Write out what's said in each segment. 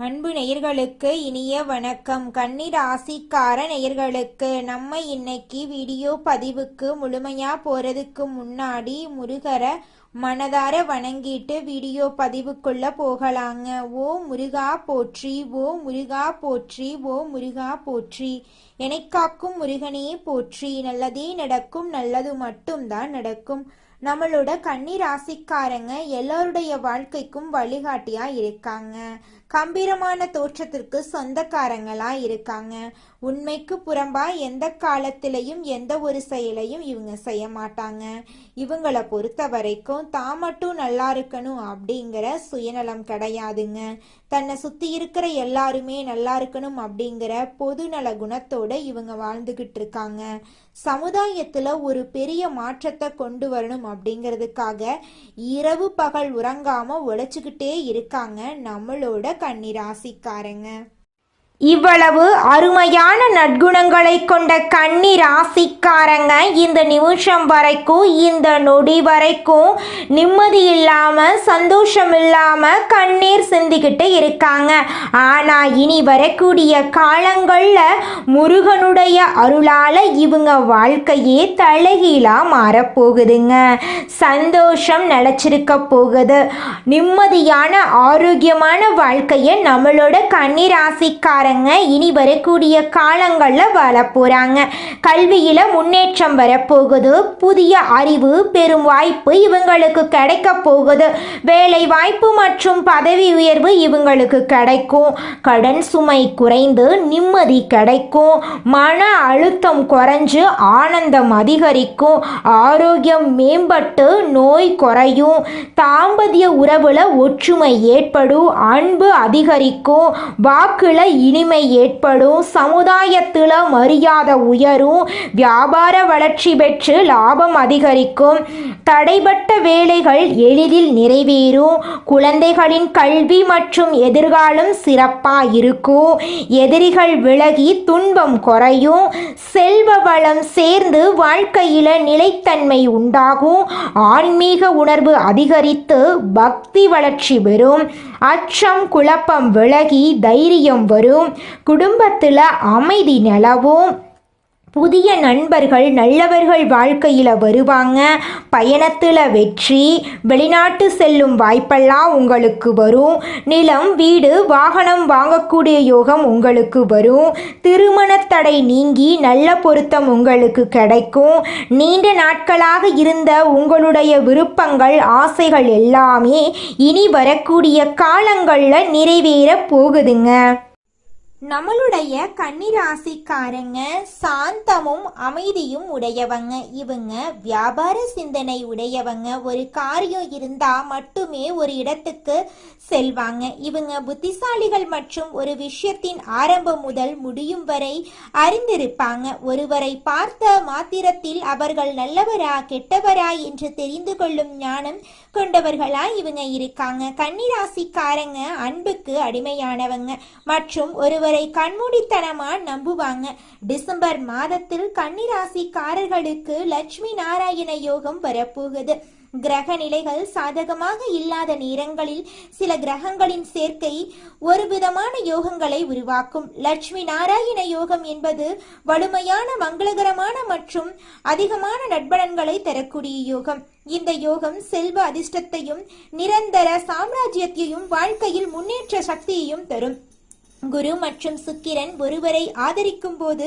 அன்பு நேயர்களுக்கு இனிய வணக்கம். கன்னி ராசிக்கார நேயர்களுக்கு நம்ம இன்னைக்கு வீடியோ பதிவுக்கு முழுமையா போறதுக்கு முன்னாடி முருகரை மனதார வணங்கிட்டு வீடியோ பதிவுக்குள்ள போகலாங்க. ஓ முருகா போற்றி, ஓ முருகா போற்றி, ஓ முருகா போற்றி. எனைக்காக்கும் முருகனே போற்றி. நல்லதே நடக்கும், நல்லது மட்டும்தான் நடக்கும். நம்மளோட கன்னி ராசிக்காரங்க எல்லாருடைய வாழ்க்கைக்கும் வழிகாட்டியா இருக்காங்க. கம்பீரமான தோற்றத்திற்கு சொந்தக்காரங்களா இருக்காங்க. உண்மைக்கு புறம்பா எந்த காலத்திலையும் எந்த ஒரு செயலையும் இவங்க செய்ய மாட்டாங்க. இவங்களை பொறுத்த வரைக்கும் தான் மட்டும் நல்லா இருக்கணும் அப்படிங்கிற சுயநலம் கிடையாதுங்க. தன்னை சுத்தி இருக்கிற எல்லாருமே நல்லா இருக்கணும் அப்படிங்கிற பொதுநல குணத்தோட இவங்க வாழ்ந்துகிட்டு இருக்காங்க. சமுதாயத்துல ஒரு பெரிய மாற்றத்தை கொண்டு வரணும் அப்படிங்கிறதுக்காக இரவு பகல் உறங்காம உழைச்சுக்கிட்டே இருக்காங்க நம்மளோட கன்னி ராசிக்காரங்க. இவ்வளவு அருமையான நற்குணங்களை கொண்ட கன்னி ராசிக்காரங்க இந்த நிமிஷம் வரைக்கும், இந்த நொடி வரைக்கும் நிம்மதி இல்லாம சந்தோஷம் இல்லாம கண்ணீர் சிந்திக்கிட்டு இருக்காங்க. ஆனா இனி வரக்கூடிய காலங்கள்ல முருகனுடைய அருளால இவங்க வாழ்க்கையே தலைகீழா மாறப்போகுதுங்க. சந்தோஷம் நிலைச்சிருக்க போகுது. நிம்மதியான ஆரோக்கியமான வாழ்க்கையை நம்மளோட கன்னி ராசிக்கார இனி வரக்கூடிய காலங்கள்ல வாழ போறாங்க. கல்வியில முன்னேற்றம் வரப்போகுது. புதிய அறிவு பெரும் வாய்ப்பு இவங்களுக்கு கிடைக்க போகுது. வேலை வாய்ப்பு மற்றும் பதவி உயர்வு இவங்களுக்கு கிடைக்கும். கடன் சுமை குறைந்து நிம்மதி கிடைக்கும். மன அழுத்தம் குறைஞ்சு ஆனந்தம் அதிகரிக்கும். ஆரோக்கியம் மேம்பட்டு நோய் குறையும். தாம்பத்திய உறவுல ஒற்றுமை ஏற்படும். அன்பு அதிகரிக்கும். வாக்குல இனிமை ஏற்படும். சமுதாயத்தில் மரியாதை உயரும். வியாபார வளர்ச்சி பெற்று லாபம் அதிகரிக்கும். தடைபட்ட வேலைகள் எளிதில் நிறைவேறும். குழந்தைகளின் கல்வி மற்றும் எதிர்காலம் சிறப்பாக இருக்கும். எதிரிகள் விலகி துன்பம் குறையும். செல்வ வளம் சேர்ந்து வாழ்க்கையில் நிலைத்தன்மை உண்டாகும். ஆன்மீக உணர்வு அதிகரித்து பக்தி வளர்ச்சி பெறும். அச்சம் குழப்பம் விலகி தைரியம் வரும். குடும்பத்தில் அமைதி நிலவும். புதிய நண்பர்கள் நல்லவர்கள் வாழ்க்கையில் வருவாங்க. பயணத்தில் வெற்றி. வெளிநாட்டு செல்லும் வாய்ப்பெல்லாம் உங்களுக்கு வரும். நிலம் வீடு வாகனம் வாங்கக்கூடிய யோகம் உங்களுக்கு வரும். திருமண தடை நீங்கி நல்ல பொருத்தம் உங்களுக்கு கிடைக்கும். நீண்ட நாட்களாக இருந்த உங்களுடைய விருப்பங்கள் ஆசைகள் எல்லாமே இனி வரக்கூடிய காலங்களில் நிறைவேற போகுதுங்க. நம்மளுடைய கன்னி ராசிக்காரங்க சாந்தமும் அமைதியும் உடையவங்க. இவங்க வியாபார சிந்தனை உடையவங்க. ஒரு காரியம் இருந்தா மட்டுமே ஒரு இடத்துக்கு செல்வாங்க. இவங்க புத்திசாலிகள் மற்றும் ஒரு விஷயத்தின் ஆரம்பம் முதல் முடியும் வரை அறிந்திருப்பாங்க. ஒருவரை பார்த்த மாத்திரத்தில் அவர்கள் நல்லவரா கெட்டவரா என்று தெரிந்து கொள்ளும் ஞானம் கொண்டவர்களா இவங்க இருக்காங்க. கன்னி ராசிக்காரங்க அன்புக்கு அடிமையானவங்க மற்றும் ஒருவரை கண்மூடித்தனமா நம்புவாங்க. டிசம்பர் மாதத்தில் கன்னி ராசிக்காரர்களுக்கு லட்சுமி நாராயண யோகம் வரப்போகுது. கிரக நிலைகள் சாதகமாக இல்லாத நேரங்களில் சில கிரகங்களின் சேர்க்கை ஒரு விதமான யோகங்களை உருவாக்கும். லட்சுமி நாராயண யோகம் என்பது வலிமையான மங்களகரமான மற்றும் அதிகமான நட்பலன்களை தரக்கூடிய யோகம். இந்த யோகம் செல்வ அதிர்ஷ்டத்தையும் நிரந்தர சாம்ராஜ்யத்தையும் வாழ்க்கையில் முன்னேற்ற சக்தியையும் தரும். குரு மற்றும் சுக்கிரன் ஒருவரை ஆதரிக்கும் போது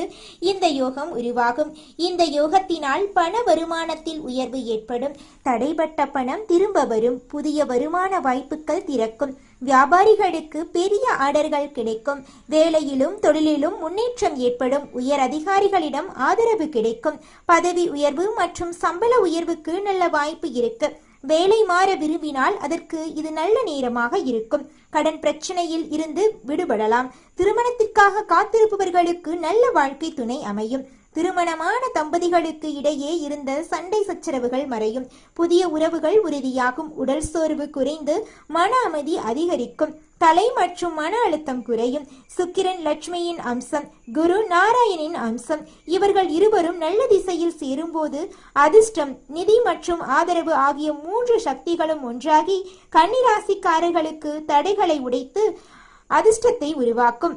இந்த யோகம் உருவாகும். இந்த யோகத்தினால் பண வருமானத்தில் உயர்வு ஏற்படும். தடைபட்ட பணம் திரும்ப வரும். புதிய வருமான வாய்ப்புகள் திறக்கும். வியாபாரிகளுக்கு பெரிய ஆர்டர்கள் கிடைக்கும். வேலையிலும் தொழிலிலும் முன்னேற்றம் ஏற்படும். உயர் அதிகாரிகளிடம் ஆதரவு கிடைக்கும். பதவி உயர்வு மற்றும் சம்பள உயர்வுக்கு நல்ல வாய்ப்பு இருக்கு. வேலை மாற விரும்பினால் அதற்கு இது நல்ல நேரமாக இருக்கும். கடன் பிரச்சனையில் இருந்து விடுபடலாம். திருமணத்திற்காக காத்திருப்பவர்களுக்கு நல்ல வாழ்க்கை துணை அமையும். திருமணமான தம்பதிகளுக்கு இடையே இருந்த சண்டை சச்சரவுகள் மறையும். புதிய உறவுகள் உறுதியாகும். உடல் சோர்வு குறைந்து மன அமைதி அதிகரிக்கும். தலை மற்றும் மன அழுத்தம் குறையும். சுக்கிரன் லட்சுமியின் அம்சம், குரு நாராயணின் அம்சம். இவர்கள் இருவரும் நல்ல திசையில் சேரும்போது அதிர்ஷ்டம், நிதி மற்றும் ஆதரவு ஆகிய 3 சக்திகளும் ஒன்றாகி கன்னிராசிக்காரர்களுக்கு தடைகளை உடைத்து அதிர்ஷ்டத்தை உருவாக்கும்.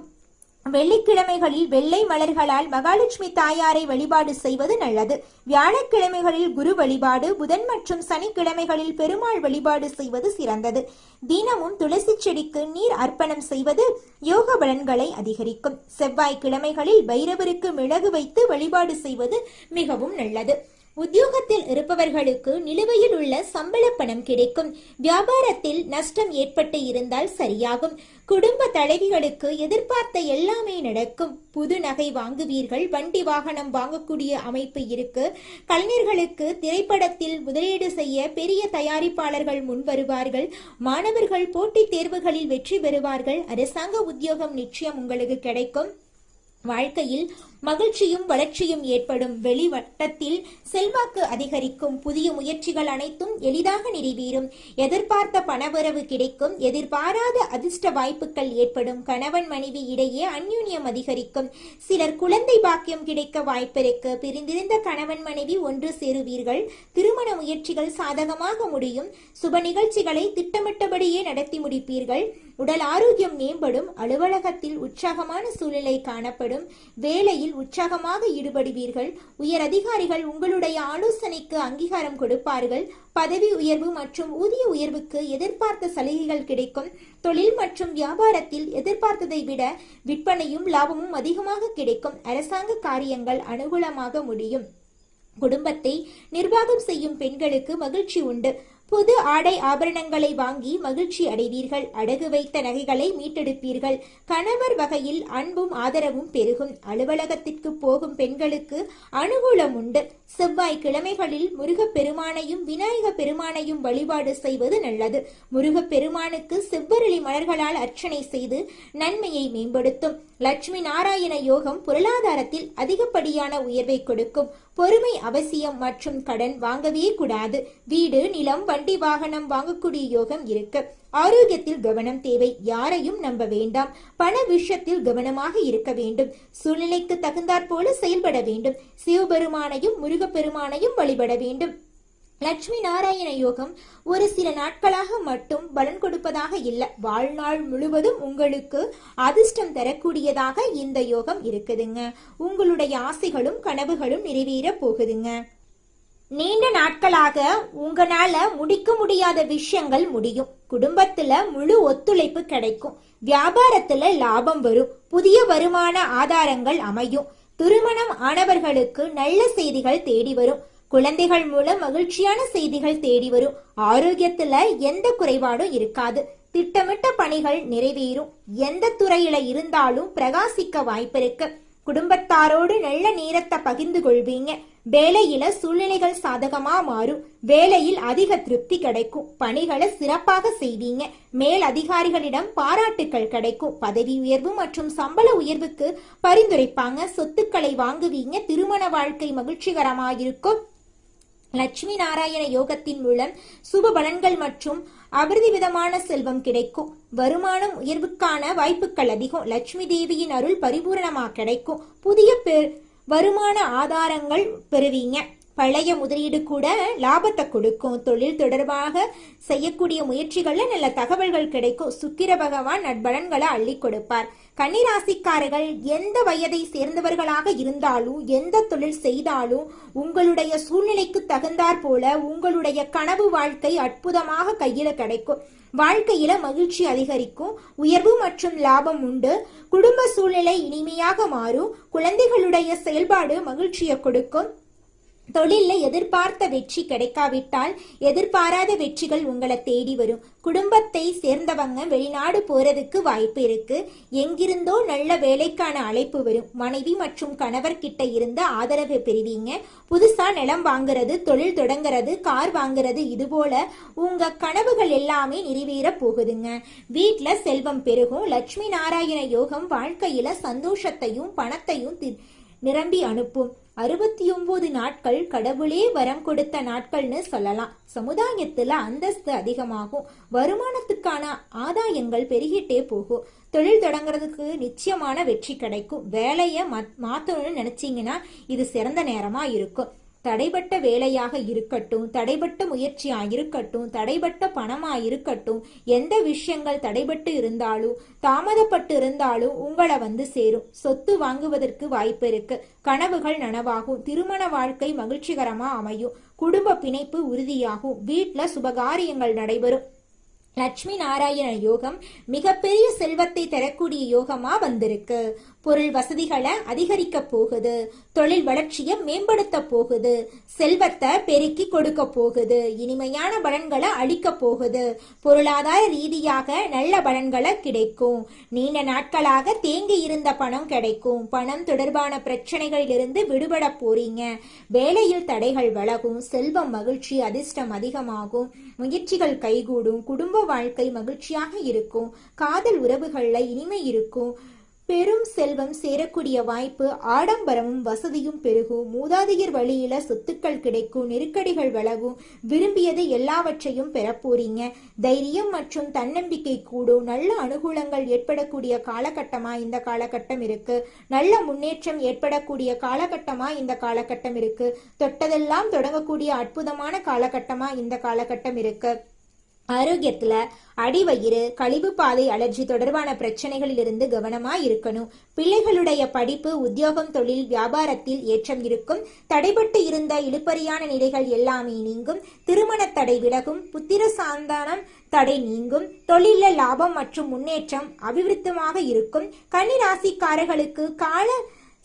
வெள்ளிக்கிழமைகளில் வெள்ளை மலர்களால் மகாலட்சுமி தாயாரை வழிபாடு செய்வது நல்லது. வியாழக்கிழமைகளில் குரு வழிபாடு, புதன் மற்றும் சனிக்கிழமைகளில் பெருமாள் வழிபாடு செய்வது சிறந்தது. தினமும் துளசி செடிக்கு நீர் அர்ப்பணம் செய்வது யோக பலன்களை அதிகரிக்கும். செவ்வாய்க்கிழமைகளில் பைரவருக்கு மிளகு வைத்து வழிபாடு செய்வது மிகவும் நல்லது. உத்தியோகத்தில் இருப்பவர்களுக்கு நிலுவையில் உள்ள சம்பள பணம் கிடைக்கும். வியாபாரத்தில் நஷ்டம் ஏற்பட்டு இருந்தால் சரியாகும். குடும்ப தலைவிகளுக்கு எதிர்பார்த்த எல்லாமே நடக்கும். புது நகை வாங்குவீர்கள். வண்டி வாகனம் வாங்கக்கூடிய அமைப்பு இருக்கு. கலைஞர்களுக்கு திரைப்படத்தில் முதலீடு செய்ய பெரிய தயாரிப்பாளர்கள் முன் வருவார்கள். மாணவர்கள் போட்டித் தேர்வுகளில் வெற்றி பெறுவார்கள். அரசாங்க உத்தியோகம் நிச்சயம் உங்களுக்கு கிடைக்கும். வாழ்க்கையில் மகிழ்ச்சியும் வளர்ச்சியும் ஏற்படும். வெளிவட்டத்தில் செல்வாக்கு அதிகரிக்கும். புதிய முயற்சிகள் அனைத்தும் எளிதாக நிறைவேறும். எதிர்பார்த்த பணவரவு கிடைக்கும். எதிர்பாராத அதிர்ஷ்ட வாய்ப்புகள் ஏற்படும். கணவன் மனைவி இடையே அந்யூன்யம் அதிகரிக்கும். சிலர் குழந்தை பாக்கியம் கிடைக்க வாய்ப்பிருக்கு. பிரிந்திருந்த கணவன் மனைவி ஒன்று சேருவீர்கள். திருமண முயற்சிகள் சாதகமாக முடியும். சுப நிகழ்ச்சிகளை திட்டமிட்டபடியே நடத்தி முடிப்பீர்கள். உடல் ஆரோக்கியம் மேம்படும். அலுவலகத்தில் உற்சாகமான சூழ்நிலை காணப்படும். வேலையில் உற்சாகமாக ஈடுபடுவீர்கள். உயர் அதிகாரிகள் உங்களுடைய ஆலோசனைக்கு அங்கீகாரம் கொடுப்பார்கள். பதவி உயர்வு மற்றும் ஊதிய உயர்வுக்கு எதிர்பார்த்த சலுகைகள் கிடைக்கும். தொழில் மற்றும் வியாபாரத்தில் எதிர்பார்த்ததை விட விற்பனையும் லாபமும் அதிகமாக கிடைக்கும். அரசாங்க காரியங்கள் அனுகூலமாக முடியும். குடும்பத்தை நிர்வாகம் செய்யும் பெண்களுக்கு மகிழ்ச்சி உண்டு. புது ஆடை ஆபரணங்களை வாங்கி மகிழ்ச்சி அடைவீர்கள். அடகு வைத்த நகைகளை மீட்டெடுப்பீர்கள். கணவர் வகையில் அன்பும் ஆதரவும் பெருகும். அலுவலகத்திற்கு போகும் பெண்களுக்கு அனுகூலம் உண்டு. செவ்வாய் கிழமைகளில் முருகப்பெருமானையும் விநாயக பெருமானையும் வழிபாடு செய்வது நல்லது. முருகப்பெருமானுக்கு செவ்வரளி மலர்களால் அர்ச்சனை செய்து நன்மையை மேம்படுத்தும். லட்சுமி நாராயண யோகம் பொருளாதாரத்தில் அதிகப்படியான உயர்வை கொடுக்கும். பொறுமை அவசியம் மற்றும் கடன் வாங்கவே கூடாது. வீடு, நிலம், வண்டி வாகனம் வாங்கக்கூடிய யோகம் இருக்கு. ஆரோக்கியத்தில் கவனம் தேவை. யாரையும் நம்ப வேண்டாம். பண விஷயத்தில் கவனமாக இருக்க வேண்டும். சூழ்நிலைக்கு தகுந்தாற் போல செயல்பட வேண்டும். சிவபெருமானையும் முருகப்பெருமானையும் வழிபட வேண்டும். லட்சுமி நாராயண யோகம் ஒரு சில நாட்களாக மட்டும் பலன் கொடுப்பதாக இல்லை. வாழ்நாள் முழுவதும் உங்களுக்கு அதிர்ஷ்டம் தரக்கூடியதாக இந்த யோகம் இருக்குதுங்க. உங்களுடைய ஆசைகளும் கனவுகளும் நிறைவேற போகுதுங்க. நீண்ட நாட்களாக உங்களால முடிக்க முடியாத விஷயங்கள் முடியும். குடும்பத்துல முழு ஒத்துழைப்பு கிடைக்கும். வியாபாரத்துல லாபம் வரும். புதிய வருமான ஆதாரங்கள் அமையும். திருமணம் ஆனவர்களுக்கு நல்ல செய்திகள் தேடி வரும். குழந்தைகள் மூலம் மகிழ்ச்சியான செய்திகள் தேடி வரும். ஆரோக்கியத்துல எந்த குறைபாடும் இருக்காது. திட்டமிட்ட பணிகள் நிறைவேறும். எந்த துறையில இருந்தாலும் பிரகாசிக்க வாய்ப்பிருக்கு. குடும்பத்தாரோடு நல்ல நேரத்தை பகிர்ந்து கொள்வீங்க. வேலையில சூழ்நிலைகள் சாதகமா மாறும். வேலையில் அதிக திருப்தி கிடைக்கும். பணிகளை சிறப்பாக செய்வீங்க. மேல் அதிகாரிகளிடம் பாராட்டுக்கள் கிடைக்கும். பதவி உயர்வு மற்றும் சம்பள உயர்வுக்கு பரிந்துரைப்பாங்க. சொத்துக்களை வாங்குவீங்க. திருமண வாழ்க்கை மகிழ்ச்சிகரமாயிருக்கும். லட்சுமி நாராயண யோகத்தின் மூலம் சுப பலன்கள் மற்றும் அபரிவிதமான செல்வம் கிடைக்கும். வருமானம் உயர்வுக்கான வாய்ப்புகள் அதிகம். லட்சுமி தேவியின் அருள் பரிபூரணமாக கிடைக்கும். புதிய வருமான ஆதாரங்கள் பெறுவீங்க. பழைய முதலீடு கூட லாபத்தை கொடுக்கும். தொழில் தொடர்பாக செய்யக்கூடிய முயற்சிகள்ல நல்ல தகவல்கள் கிடைக்கும். சுக்கிர பகவான் நட்பலன்களை அள்ளி கொடுப்பார். கன்னிராசிக்காரர்கள் எந்த வயதை சேர்ந்தவர்களாக இருந்தாலும் எந்த தொழில் செய்தாலும் உங்களுடைய சூழ்நிலைக்கு தகுந்தாற் போல உங்களுடைய கனவு வாழ்க்கை அற்புதமாக கையில கிடைக்கும். வாழ்க்கையில மகிழ்ச்சி அதிகரிக்கும். உயர்வு மற்றும் லாபம் உண்டு. குடும்ப சூழ்நிலை இனிமையாக மாறும். குழந்தைகளுடைய செயல்பாடு மகிழ்ச்சியை கொடுக்கும். தொழில எதிர்பார்த்த வெற்றி கிடைக்காவிட்டால் எதிர்பாராத வெற்றிகள் உங்களை தேடி வரும். குடும்பத்தை சேர்ந்தவங்க வெளிநாடு போறதுக்கு வாய்ப்பு இருக்கு. எங்கிருந்தோ நல்ல வேலைக்கான அழைப்பு வரும். மனைவி மற்றும் கணவர் கிட்ட இருந்து ஆதரவு பெறுவீங்க. புதுசா நிலம் வாங்குறது, தொழில் தொடங்குறது, கார் வாங்குறது, இது போல உங்க கனவுகள் எல்லாமே நிறைவேற போகுதுங்க. வீட்டுல செல்வம் பெருகும். லட்சுமி நாராயண யோகம் வாழ்க்கையில சந்தோஷத்தையும் பணத்தையும் நிரம்பி அனுப்பும். 69 நாட்கள் கடவுளே வரம் கொடுத்த நாட்கள்னு சொல்லலாம். சமுதாயத்துல அந்தஸ்து அதிகமாகும். வருமானத்துக்கான ஆதாயங்கள் பெருகிட்டே போகும். தொழில் தொடங்குறதுக்கு நிச்சயமான வெற்றி கிடைக்கும். வேலையை மாத்தணும்னு நினைச்சீங்கன்னா இது சிறந்த நேரமா இருக்கும். தடைப்பட்ட வேலையாக இருக்கட்டும், தடைப்பட்ட முயற்சியாக இருக்கட்டும், தடைப்பட்ட பணமாக இருக்கட்டும், எந்த விஷயங்கள் தடைப்பட்டு இருந்தாலும் தாமதப்பட்டு இருந்தாலும் உங்களை வந்து சேரும். சொத்து வாங்குவதற்கு வாய்ப்பு இருக்கு. கனவுகள் நனவாகும். திருமண வாழ்க்கை மகிழ்ச்சிகரமா அமையும். குடும்ப பிணைப்பு உறுதியாகும். வீட்டுல சுபகாரியங்கள் நடைபெறும். லட்சுமி நாராயண யோகம் மிகப்பெரிய செல்வத்தை தரக்கூடிய யோகமா வந்திருக்கு. பொருள் வசதிகளை அதிகரிக்க போகுது. தொழில் வளர்ச்சியை மேம்படுத்த போகுது. செல்வத்தை பெருக்கி கொடுக்க போகுது. இனிமையான பலன்களை அளிக்க போகுது. பொருளாதார ரீதியாக நல்ல பலன்களை கிடைக்கும். நீண்ட நாட்களாக தேங்கி இருந்த பணம் கிடைக்கும். பணம் தொடர்பான பிரச்சனைகளிலிருந்து விடுபட போறீங்க. வேலையில் தடைகள் விலகும். செல்வம் மகிழ்ச்சி அதிர்ஷ்டம் அதிகமாகும். முயற்சிகள் கைகூடும். குடும்ப வாழ்க்கை மகிழ்ச்சியாக இருக்கும். காதல் உறவுகள்ல இனிமை இருக்கும். பெரும் செல்வம் சேரக்கூடிய வாய்ப்பு. ஆடம்பரமும் வசதியும் பெருகும். மூதாதையர் வழியில சொத்துக்கள் கிடைக்கும். நெருக்கடிகள் விலகும். விரும்பியது எல்லாவற்றையும் பெறப்போறீங்க. தைரியம் மற்றும் தன்னம்பிக்கை கூடும். நல்ல அனுகூலங்கள் ஏற்படக்கூடிய காலகட்டமா இந்த காலகட்டம் இருக்கு. நல்ல முன்னேற்றம் ஏற்படக்கூடிய காலகட்டமா இந்த காலகட்டம் இருக்கு. தொட்டதெல்லாம் தொடங்கக்கூடிய அற்புதமான காலகட்டமா இந்த காலகட்டம் இருக்கு. ஆரோக்கியத்துல அடிவயிறு, கழிவு பாதை அலர்ஜி தொடர்பான பிரச்சனைகளில் இருந்து கவனமா இருக்கணும். பிள்ளைகளுடைய படிப்பு, உத்தியோகம், தொழில், வியாபாரத்தில் ஏற்றம் இருக்கும். தடைபட்டு இருந்த இழுபறியான நிலைகள் எல்லாமே நீங்கும். திருமண தடை விலகும். புத்திர சாந்தானம் தடை நீங்கும். தொழில லாபம் மற்றும் முன்னேற்றம் அபிவிருத்தமாக இருக்கும். கன்னி ராசிக்காரர்களுக்கு கால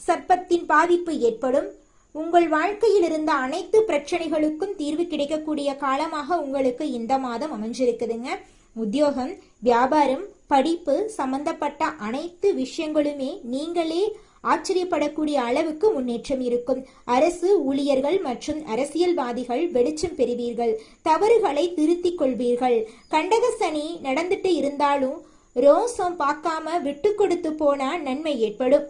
சர்ப்பத்தின் பாதிப்பு ஏற்படும். உங்கள் வாழ்க்கையில் இருந்த அனைத்து பிரச்சனைகளுக்கும் தீர்வு கிடைக்கக்கூடிய காலமாக உங்களுக்கு இந்த மாதம் அமைஞ்சிருக்குதுங்க. உத்தியோகம், வியாபாரம், படிப்பு சம்பந்தப்பட்ட அனைத்து விஷயங்களுமே நீங்களே ஆச்சரியப்படக்கூடிய அளவுக்கு முன்னேற்றம் இருக்கும். அரசு ஊழியர்கள் மற்றும் அரசியல்வாதிகள் வெளிச்சம் பெறுவீர்கள். தவறுகளை திருத்திக் கொள்வீர்கள். கண்டக சனி நடந்துட்டு இருந்தாலும் ரோசம் பார்க்காம விட்டு கொடுத்து போனா நன்மை ஏற்படும்.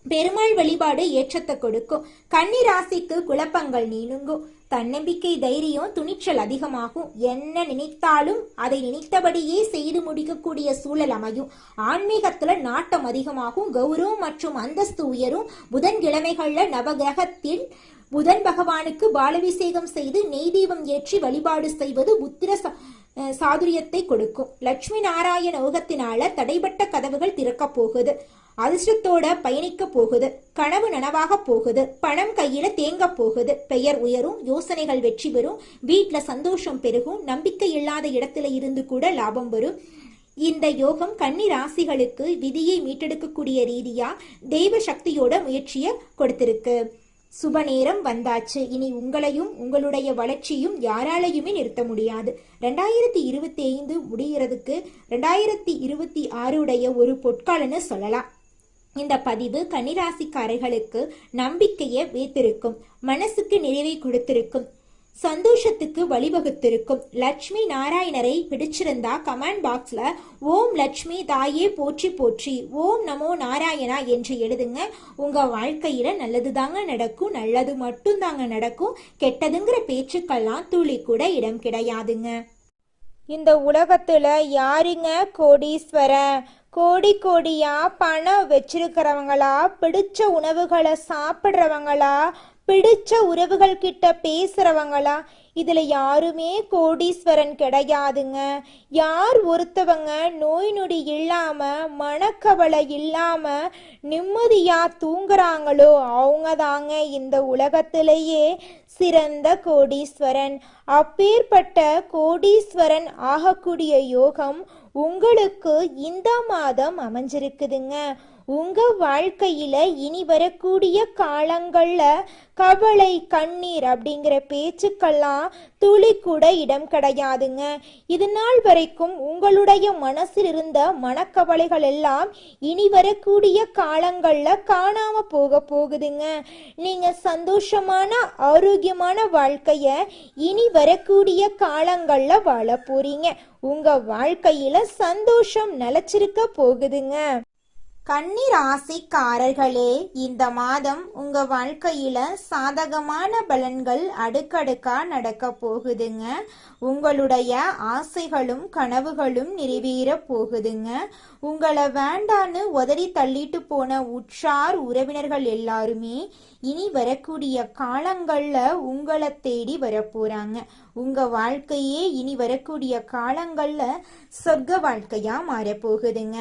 பெருமாள் வழிபாடு ஏற்றத்தை கொடுக்கும். கன்னி ராசிக்கு குழப்பங்கள் நீங்கும். தன்னம்பிக்கை, தைரியம், துணிச்சல் அதிகமாகும். என்ன நினைத்தாலும் அதை நினைத்தபடியே செய்து முடிக்கக்கூடிய சூழல் அமையும். ஆன்மீகத்துல நாட்டம் அதிகமாகும். கௌரவம் மற்றும் அந்தஸ்து உயரும். புதன்கிழமைகள்ல நவகிரகத்தில் புதன் பகவானுக்கு பாலபிஷேகம் செய்து நெய் தீபம் ஏற்றி வழிபாடு செய்வது புத்திர சாதுரியத்தை கொடுக்கும். லட்சுமி நாராயண யோகத்தினால தடைபட்ட கதவுகள் திறக்க போகுது. அதிர்ஷ்டத்தோட பயணிக்க போகுது. கனவு நனவாக போகுது. பணம் கையில தேங்க போகுது. பெயர் உயரும். யோசனைகள் வெற்றி பெறும். வீட்டுல சந்தோஷம் பெருகும். நம்பிக்கை இல்லாத இடத்துல இருந்து கூட லாபம் வரும். இந்த யோகம் கன்னி ராசிகளுக்கு விதியை மீட்டெடுக்கக்கூடிய ரீதியா தெய்வ சக்தியோட முயற்சியை கொடுத்திருக்கு. சுப நேரம் வந்தாச்சு. இனி உங்களையும் உங்களுடைய வளர்ச்சியும் யாராலையுமே நிறுத்த முடியாது. 2025 முடிகிறதுக்கு 2026 ஒரு பொற்காலன்னு சொல்லலாம். இந்த பதிவு கன்னிராசிக்காரர்களுக்கு நம்பிக்கையை வைத்திருக்கும். மனசுக்கு நிறைவை கொடுத்திருக்கும். சந்தோஷத்துக்கு வழிவகுத்திருக்கும். லட்சுமி நாராயணரை பிடிச்சிருந்தா கமெண்ட் பாக்ஸ்ல ஓம் லட்சுமி தாயே போற்றி போற்றி, ஓம் நமோ நாராயணா என்று எழுதுங்க. உங்க வாழ்க்கையில நல்லது தாங்க நடக்கும். நல்லது மட்டும் தாங்க நடக்கும். கெட்டதுங்கிற பேச்சுக்கெல்லாம் துளி கூட இடம் கிடையாதுங்க. இந்த உலகத்துல யாருங்க கோடீஸ்வரன்? கோடி கோடியா பணம் வச்சிருக்கிறவங்களா, பிடிச்ச உணவுகளை சாப்பிட்றவங்களா, பிடிச்ச உறவுகள் கிட்ட பேசுறவங்களா? இதுல யாருமே கோடீஸ்வரன் கிடையாதுங்க. யார் ஒருத்தவங்க நோய் நொடி இல்லாம, மனக்கவலை இல்லாம நிம்மதியா தூங்குறாங்களோ அவங்க தாங்க இந்த உலகத்திலேயே சிறந்த கோடீஸ்வரன். அப்பேற்பட்ட கோடீஸ்வரன் ஆகக்கூடிய யோகம் உங்களுக்கு இந்த மாதம் அமைஞ்சிருக்குதுங்க. உங்க வாழ்க்கையில இனி வரக்கூடிய காலங்கள்ல கவலை, கண்ணீர் அப்படிங்கிற பேச்சுக்கெல்லாம் துளி கூட இடம் கிடையாதுங்க. இது நாள் வரைக்கும் உங்களுடைய மனசில் இருந்த மனக்கவலைகள் எல்லாம் இனி வரக்கூடிய காலங்கள்ல காணாம போகுதுங்க. நீங்க சந்தோஷமான ஆரோக்கியமான வாழ்க்கைய இனி வரக்கூடிய காலங்கள்ல வாழ போறீங்க. உங்க வாழ்க்கையில சந்தோஷம் நிலைச்சிருக்க போகுதுங்க. கன்னி ராசிக்காரர்களே, இந்த மாதம் உங்க வாழ்க்கையில சாதகமான பலன்கள் அடுக்கடுக்கா நடக்க போகுதுங்க. உங்களுடைய ஆசைகளும் கனவுகளும் நிறைவேற போகுதுங்க. உங்களை வேண்டான்னு உதறி தள்ளிட்டு போன உற்றார் உறவினர்கள் எல்லாருமே இனி வரக்கூடிய காலங்கள்ல உங்களை தேடி வரப்போறாங்க. உங்க வாழ்க்கையே இனி வரக்கூடிய காலங்கள்ல சொர்க்க வாழ்க்கையா மாறப்போகுதுங்க.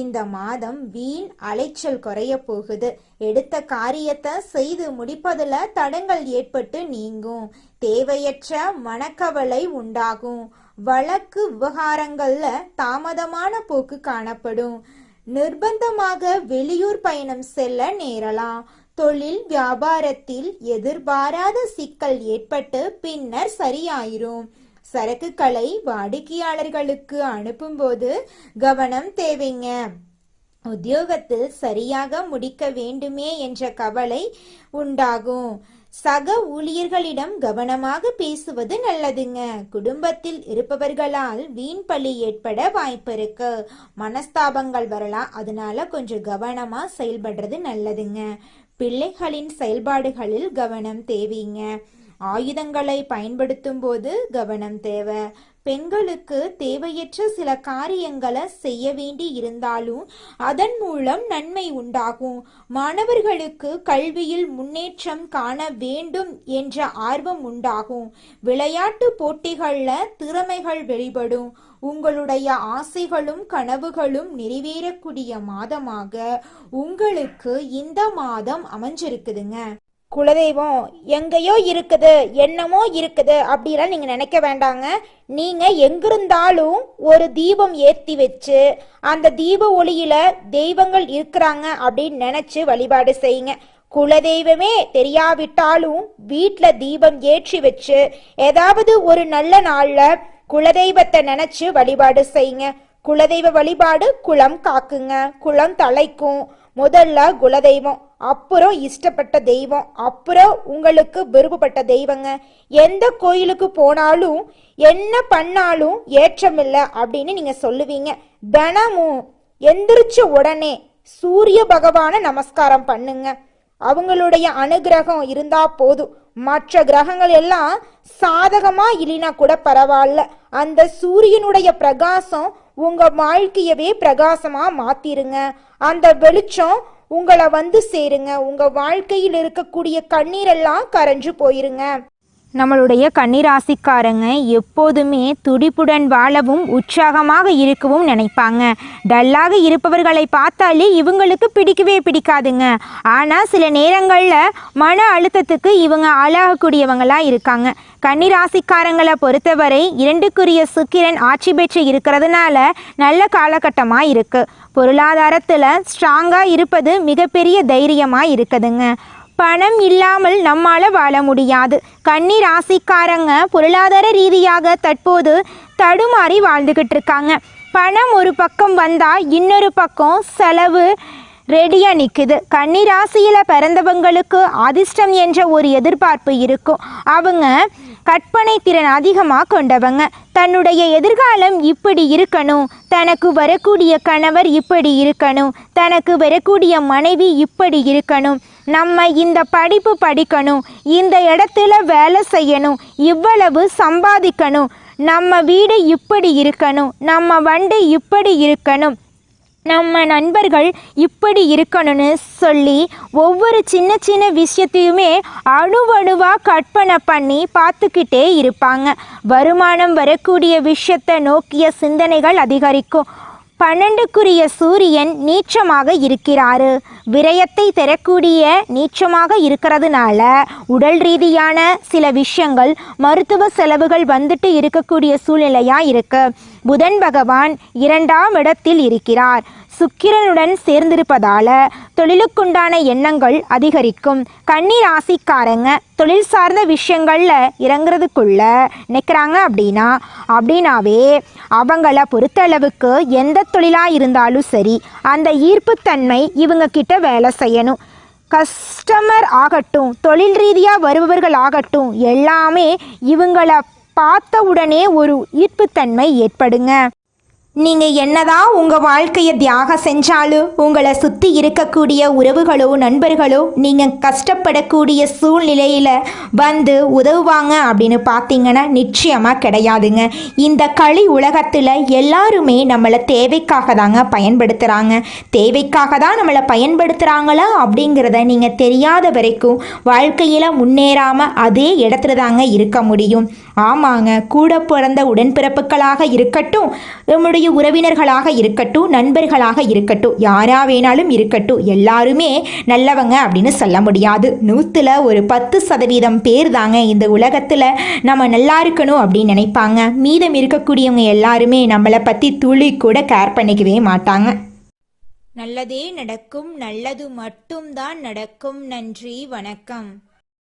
இந்த மாதம் வீண் அலைச்சல் குறைய போகுது. எடுத்த காரியத்தை செய்து முடிப்பதுல தடங்கள் ஏற்பட்டு நீங்கும். தேவையற்ற மனக்கவலை உண்டாகும். வழக்கு விவகாரங்கள்ல தாமதமான போக்கு காணப்படும். நிர்பந்தமாக வெளியூர் பயணம் செல்ல நேரலாம். தொழில் வியாபாரத்தில் எதிர்பாராத சிக்கல் ஏற்பட்டு பின்னர் சரியாயிரும். சரக்குகளை வாடிக்கையாளர்களுக்கு அனுப்பும்போது கவனம் தேவைங்க. உத்தியோகத்தில் சரியாக முடிக்க வேண்டுமே என்ற கவலை உண்டாகும். சக ஊழியர்களிடம் கவனமாக பேசுவது நல்லதுங்க. குடும்பத்தில் இருப்பவர்களால் வீண் பழி ஏற்பட வாய்ப்பு இருக்கு. மனஸ்தாபங்கள் வரலாம். அதனால கொஞ்சம் கவனமா செயல்படுறது நல்லதுங்க. பிள்ளைகளின் செயல்பாடுகளில் கவனம் தேவைங்க. ஆயுதங்களை பயன்படுத்தும் போது கவனம் தேவை. பெண்களுக்கு தேவையற்ற சில காரியங்களை செய்ய வேண்டி இருந்தாலும் அதன் மூலம் நன்மை உண்டாகும். மாணவர்களுக்கு கல்வியில் முன்னேற்றம் காண வேண்டும் என்ற ஆர்வம் உண்டாகும். விளையாட்டு போட்டிகள்ல திறமைகள் வெளிப்படும். உங்களுடைய ஆசைகளும் கனவுகளும் நிறைவேறக்கூடிய மாதமாக உங்களுக்கு இந்த மாதம் அமைஞ்சிருக்குதுங்க. குலதெய்வம் எங்கேயோ இருக்குது, என்னமோ இருக்குது அப்படிலாம் நீங்க நினைக்க வேண்டாங்க. நீங்க எங்கிருந்தாலும் ஒரு தீபம் ஏற்றி வச்சு அந்த தீப ஒளியில தெய்வங்கள் இருக்கிறாங்க அப்படின்னு நினைச்சு வழிபாடு செய்யுங்க. குலதெய்வமே தெரியாவிட்டாலும் வீட்டில் தீபம் ஏற்றி வச்சு ஏதாவது ஒரு நல்ல நாள்ல குலதெய்வத்தை நினைச்சு வழிபாடு செய்யுங்க. குலதெய்வ வழிபாடு குலம் காக்குங்க, குலம் தலைக்கும். முதல்ல குலதெய்வம், அப்புறம் இஷ்டப்பட்ட தெய்வம், அப்புறம் உங்களுக்கு விருப்பப்பட்ட தெய்வங்க. எந்த கோயிலுக்கு போனாலும் என்ன பண்ணாலும் ஏற்றமில்லை அப்படின்னு நீங்க சொல்லுவீங்க. தினமும் எந்திரிச்ச உடனே சூரிய பகவான நமஸ்காரம் பண்ணுங்க. அவங்களுடைய அனுகிரகம் இருந்தா போதும். மற்ற கிரகங்கள் எல்லாம் சாதகமா இல்லைனா கூட பரவாயில்ல. அந்த சூரியனுடைய பிரகாசம் உங்க வாழ்க்கையவே பிரகாசமா மாத்திருங்க. அந்த வெளிச்சம் உங்களை வந்து சேருங்க. உங்க வாழ்க்கையில் இருக்கக்கூடிய கண்ணீரெல்லாம் கரைஞ்சு போயிருங்க. நம்மளுடைய கன்னிராசிக்காரங்க எப்போதுமே துடிப்புடன் வாழவும் உற்சாகமாக இருக்கவும் நினைப்பாங்க. டல்லாக இருப்பவர்களை பார்த்தாலே இவங்களுக்கு பிடிக்கவே பிடிக்காதுங்க. ஆனால் சில நேரங்களில் மன அழுத்தத்துக்கு இவங்க ஆளாகக்கூடியவங்களாக இருக்காங்க. கன்னிராசிக்காரங்களை பொறுத்தவரை 2க்குரிய சுக்கிரன் ஆட்சி பெற்று இருக்கிறதுனால நல்ல காலகட்டமாக இருக்குது. பொருளாதாரத்தில் ஸ்ட்ராங்காக இருப்பது மிகப்பெரிய தைரியமாக இருக்குதுங்க. பணம் இல்லாமல் நம்மால வாழ முடியாது. கன்னி ராசிக்காரங்க பொருளாதார ரீதியாக தற்போது தடுமாறி வாழ்ந்துகிட்டு இருக்காங்க. பணம் ஒரு பக்கம் வந்தா இன்னொரு பக்கம் செலவு ரெடியாக நிற்குது. கன்னி ராசியில் பிறந்தவங்களுக்கு அதிர்ஷ்டம் என்ற ஒரு எதிர்பார்ப்பு இருக்கும். அவங்க கற்பனை திறன் அதிகமாக கொண்டவங்க. தன்னுடைய எதிர்காலம் இப்படி இருக்கணும், தனக்கு வரக்கூடிய கணவர் இப்படி இருக்கணும், தனக்கு வரக்கூடிய மனைவி இப்படி இருக்கணும், நம்ம இந்த படிப்பு படிக்கணும், இந்த இடத்துல வேலை செய்யணும், இவ்வளவு சம்பாதிக்கணும், நம்ம வீடு இப்படி இருக்கணும், நம்ம வண்டி இப்படி இருக்கணும், நம்ம நண்பர்கள் இப்படி இருக்கணும்னு சொல்லி ஒவ்வொரு சின்ன சின்ன விஷயத்தையுமே அணுவணுவாக கற்பனை பண்ணி பார்த்துக்கிட்டே இருப்பாங்க. வருமானம் வரக்கூடிய விஷயத்தை நோக்கிய சிந்தனைகள் அதிகரிக்கும். 12க்குரிய சூரியன் நீச்சமாக இருக்கிறாரு. விரயத்தை தரக்கூடிய நீச்சமாக இருக்கிறதுனால உடல் ரீதியான சில விஷயங்கள், மருத்துவ செலவுகள் வந்துட்டு இருக்கக்கூடிய சூழ்நிலையாக இருக்கு. புதன் பகவான் 2ஆம் இடத்தில் இருக்கிறார். சுக்கிரனுடன் சேர்ந்திருப்பதால தொழிலுக்குண்டான எண்ணங்கள் அதிகரிக்கும். கன்னி ராசிக்காரங்க தொழில் சார்ந்த விஷயங்கள்ல இறங்குறதுக்குள்ள நிற்கிறாங்க அப்படின்னாவே அவங்கள பொறுத்தளவுக்கு எந்த தொழிலாக இருந்தாலும் சரி அந்த ஈர்ப்புத்தன்மை இவங்க கிட்ட வேலை செய்யணும். கஸ்டமர் ஆகட்டும், தொழில் ரீதியாக வருபவர்கள் ஆகட்டும், எல்லாமே இவங்கள பார்த்த உடனே ஒரு ஈர்ப்புத்தன்மை ஏற்படுங்க. நீங்கள் என்னதான் உங்கள் வாழ்க்கையை தியாகம் செஞ்சாலும் உங்களை சுற்றி இருக்கக்கூடிய உறவுகளோ நண்பர்களோ நீங்கள் கஷ்டப்படக்கூடிய சூழ்நிலையில் வந்து உதவுவாங்க அப்படின்னு பார்த்தீங்கன்னா நிச்சயமாக கிடையாதுங்க. இந்த களி உலகத்தில் எல்லாருமே நம்மளை தேவைக்காக தாங்க பயன்படுத்துகிறாங்க. தேவைக்காக தான் நம்மளை பயன்படுத்துகிறாங்களா அப்படிங்கிறத நீங்கள் தெரியாத வரைக்கும் வாழ்க்கையில் முன்னேறாமல் அதே இடத்துல தாங்க இருக்க முடியும். ஆமாங்க, கூட பிறந்த உடன்பிறப்புகளாக இருக்கட்டும், நம்முடைய உறவினர்களாக இருக்கட்டும், நண்பர்களாக இருக்கட்டும், யாரா வேணாலும் இருக்கட்டும், எல்லாருமே நல்லவங்க அப்படின்னு சொல்ல முடியாது. 100ல் ஒரு 10% பேர் தாங்க இந்த உலகத்தில் நம்ம நல்லா இருக்கணும் அப்படின்னு நினைப்பாங்க. மீதம் இருக்கக்கூடியவங்க எல்லாருமே நம்மளை பற்றி துளி கூட கேர் பண்ணிக்கவே மாட்டாங்க. நல்லதே நடக்கும், நல்லது மட்டும்தான் நடக்கும். நன்றி, வணக்கம்.